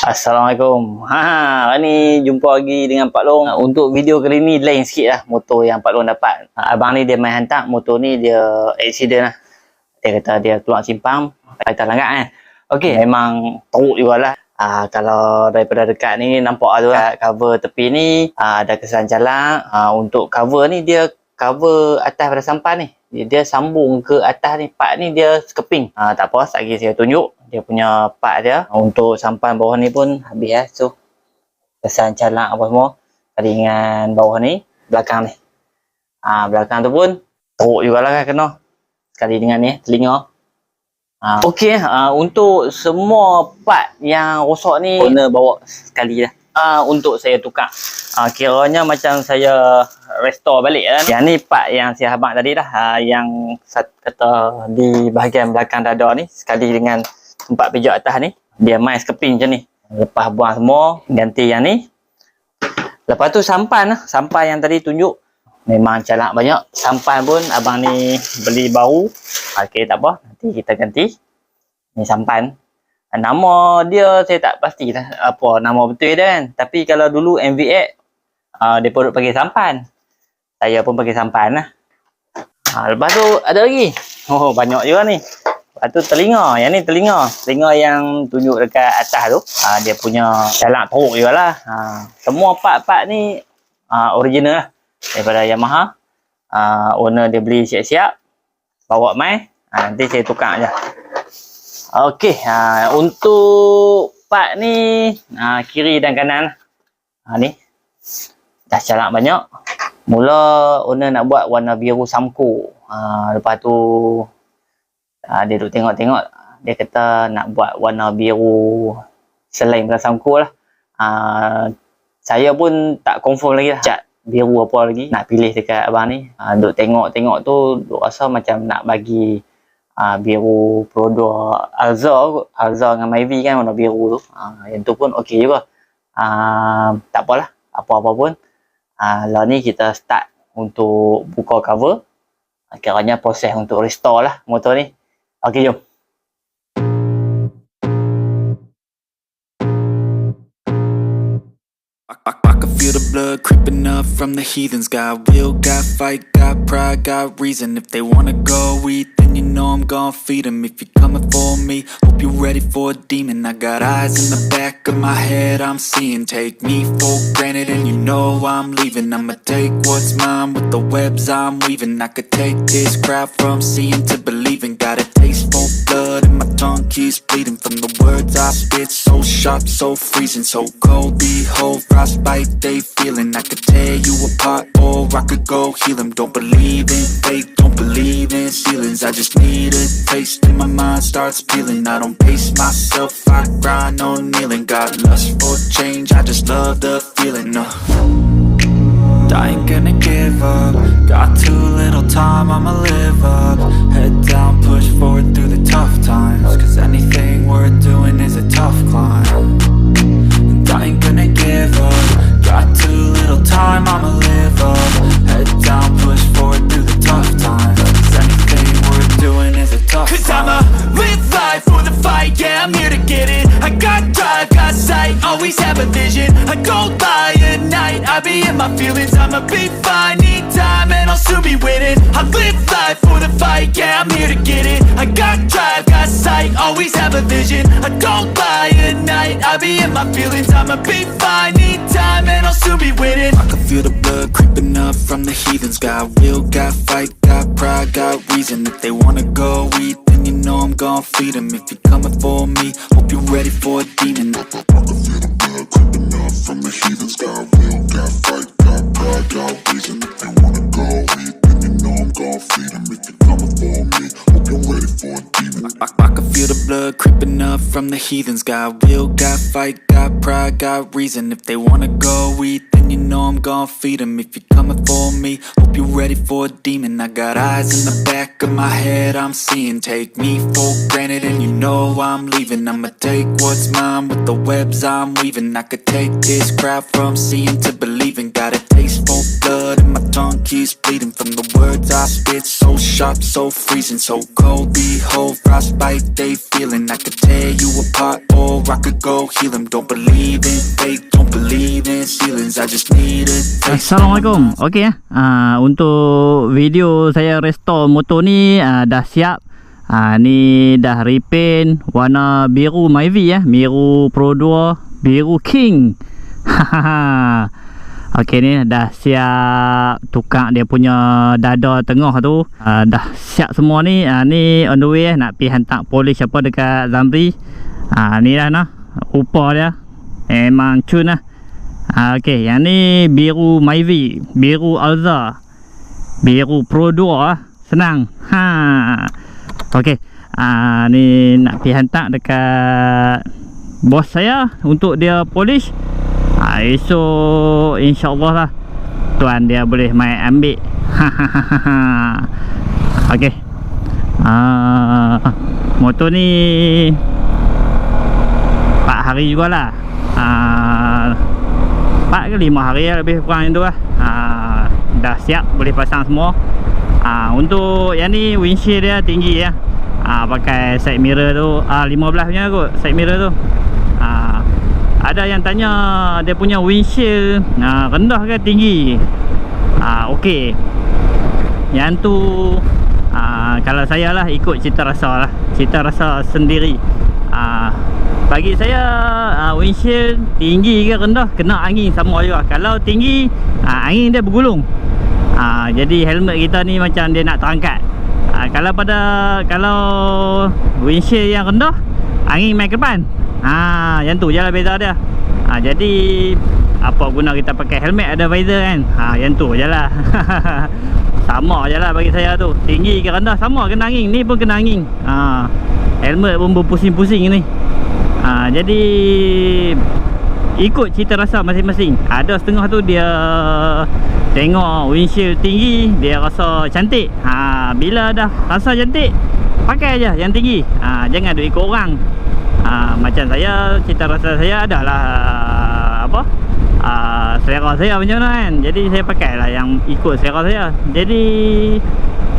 Assalamualaikum. Ni jumpa lagi dengan PakLong. Untuk video kali ni lain sikit lah motor yang PakLong dapat. Abang ni dia main hantar motor ni, dia accident lah. Dia kata dia keluar simpang, kaitan langgar kan. Okey, memang teruk jugalah. Kalau daripada dekat ni nampak tu lah, cover tepi ni ada kesan calak. Untuk cover ni dia cover atas pada sampan ni. Dia sambung ke atas ni, part ni dia sekeping. Tak apa, sekejap lagi saya tunjuk dia punya part dia. Untuk sampan bawah ni pun habis lah. So kesan calak apa semua. Ringan bawah ni, belakang ni. Belakang tu pun teruk jugalah kan kena. Sekali dengan ni, telinga. Okey, untuk semua part yang rosak ni owner bawa sekali lah. Untuk saya tukar. Kiranya macam saya restore balik lah. Yang ni part yang saya habang tadi dah. Yang kata di bahagian belakang dada ni, sekali dengan tempat pijak atas ni, dia main sekeping macam ni. Lepas buang semua, ganti yang ni. Lepas tu sampan lah. Sampan yang tadi tunjuk memang calak banyak. Sampan pun abang ni beli baru. Okey, tak apa, nanti kita ganti. Ni sampan. Nama dia saya tak pasti lah apa nama betul dia kan. Tapi kalau dulu MVX dia pun pakai sampan. Saya pun pakai sampan lah. Lepas tu ada lagi. Banyak juga ni. Lepas tu telinga. Yang ni telinga. Telinga yang tunjuk dekat atas tu. Dia punya calak teruk juga lah. Semua part-part ni original lah. Daripada Yamaha. Owner dia beli siap-siap. Bawa mai. Nanti saya tukar je. Okey, untuk part ni kiri dan kanan ni dah calak banyak. Mula owner nak buat warna biru samko. Lepas tu dia duk tengok-tengok, dia kata nak buat warna biru selain pada samko lah. Saya pun tak confirm lagi lah cat biru apa lagi nak pilih dekat abang ni. Duk tengok-tengok tu duk rasa macam nak bagi biru Pro 2 Alza dengan Myvi kan, warna biru tu. Yang tu pun okey juga. Tak apalah, apa-apa pun. Lah ni kita start untuk buka cover. Kiranya proses untuk restore lah motor ni. Okey, jom. I can feel the blood creeping up from the heathens. Got will, got fight, got pride, got reason. If they wanna go eat, then you know I'm gon' feed them. If you're coming for me, hope you're ready for a demon. I got eyes in the back of my head, I'm seeing. Take me for granted and you know I'm leaving. I'ma take what's mine with the webs I'm weaving. I could take this crowd from seeing to believing. Got a taste for blood and my tongue keeps bleeding. From the words I spit, so sharp, so freezing. So cold, behold, frostbite they feeling. I could tear you apart or I could go heal them. Don't believe in fate, don't believe in ceilings. I just need a taste and my mind starts peeling. I don't pace myself, I grind on kneeling. Got lust for change, I just love the feeling. I ain't gonna give up. Got too little time, I'ma live up. Head down, push forward through the tough times. Cause anything worth doing is a tough climb. And I ain't gonna give up. Got too little time, I'ma live up. Head down, push forward through the tough times. Cause anything worth doing is a tough climb. Cause I'ma live life for the fight, yeah, I'm here to get it. I got drive, got sight, always have a vision. I don't lie at night, I be in my feelings. I'ma be fine, need time and I'll soon be winning. I live life for the fight, yeah, I'm here to get it. I got drive, got sight, always have a vision. I don't lie at night, I be in my feelings. I'ma be fine, need time and I'll soon be winning. I can feel the blood creeping up from the heathens. Got will, got fight, got pride, got reason. If they wanna go eat, then you know I'm gon' feed them. If you're coming for me, hope you're ready for a demon. I can feel the blood creeping up from the heathens. Got will, got fight, got pride, got reason. If they wanna go eat, then you know I'm gon' feed them. If you're coming for me, hope you're ready for a demon. I can feel the blood creeping up from the heathens. Got will, got fight, got pride, got reason. If they wanna go eat, then you know I'm gon' feed them. If you're coming for me, hope you're ready for a demon. I got eyes in the back of my head, I'm seeing. Take me for granted and you know I'm leaving. I'ma take what's mine with the webs I'm weaving. I could take this crowd from seeing to believing. Got a taste for blood and my tongue keeps bleeding from the words I spit. So sharp, so freezing, so cold. Behold, frostbite they feeling. I could tear you apart or I could go heal them. Don't believe in fate, don't believe in ceilings. I just need a taste. Assalamualaikum. Okey untuk video saya restore motor ni dah siap. Ni dah repaint warna biru Myvi biru Pro 2, biru King. Okey, ni dah siap tukar dia punya dada tengah tu. Dah siap semua ni. Ni on the way nak pergi hantar polish apa dekat Zamri. Ni dah nah rupa dia. Memang cun lah. Okey, yang ni biru Myvi, biru Alza, biru Pro 2 senang. Okey, ni nak pergi hantar dekat bos saya untuk dia polish. Esok insyaAllah lah tuan dia boleh main ambil. Okey, motor ni 4 hari jugalah. 4 ke 5 hari lah, lebih kurang itu lah. Dah siap boleh pasang semua. Untuk yang ni windshield dia tinggi pakai side mirror tu 15 punya kot side mirror tu. Ada yang tanya dia punya windshield rendah ke tinggi. Okey, yang tu kalau saya lah ikut cita rasa lah, cita rasa sendiri. Bagi saya windshield tinggi ke rendah kena angin sama juga. Kalau tinggi angin dia bergulung. Jadi helmet kita ni macam dia nak terangkat. Kalau windshield yang rendah angin main ke depan. Yang tu je lah beza dia. Jadi apa guna kita pakai helmet ada visor kan. Yang tu je lah. Sama je lah bagi saya tu. Tinggi ke rendah sama kena angin. Ni pun kena angin. Helmet pun berpusing-pusing ni. Jadi ikut cita rasa masing-masing. Ada setengah tu dia tengok windshield tinggi dia rasa cantik. Bila dah rasa cantik pakai je yang tinggi. Jangan duk ikut orang. Macam saya, cita rasa saya adalah selera saya macam mana kan. Jadi saya pakailah yang ikut selera saya. Jadi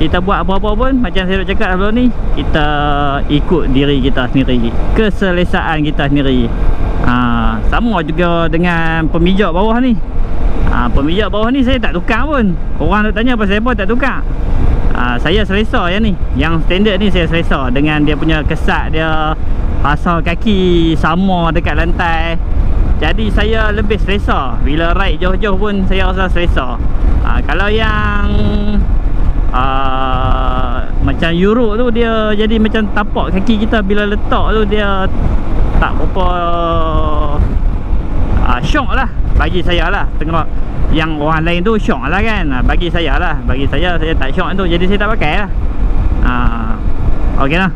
kita buat apa-apa pun macam saya dah cakap sebelum ni, kita ikut diri kita sendiri, keselesaan kita sendiri. Sama juga dengan pemijak bawah ni. Pemijak bawah ni saya tak tukar pun. Orang nak tanya pasal apa tak tukar. Saya selesa yang ni. Yang standard ni saya selesa dengan dia punya kesat dia, pasal kaki sama dekat lantai. Jadi saya lebih selesa. Bila ride jauh-jauh pun saya rasa selesa. Kalau yang macam Europe tu dia jadi macam tapak kaki kita bila letak tu dia tak berapa syok lah bagi saya lah. Tengok yang orang lain tu syok lah kan. Bagi saya saya tak syok tu, jadi saya tak pakai lah. Okey lah.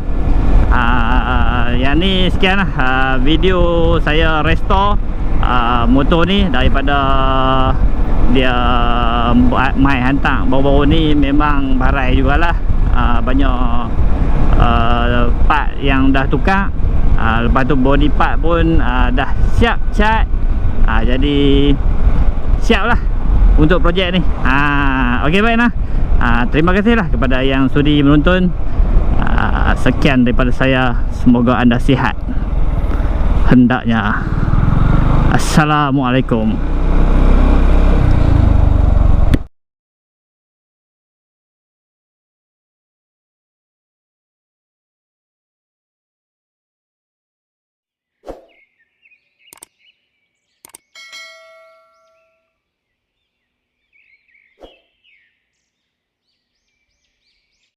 Yang ni sekian lah video saya restore motor ni daripada dia mai hantar baru-baru ni. Memang barai jugalah. Banyak part yang dah tukar. Lepas tu body part pun dah siap cat. Jadi siap lah untuk projek ni. Okey, baik lah. Terima kasih lah kepada yang sudi menonton. Sekian daripada saya. Semoga anda sihat. Hendaknya. Assalamualaikum.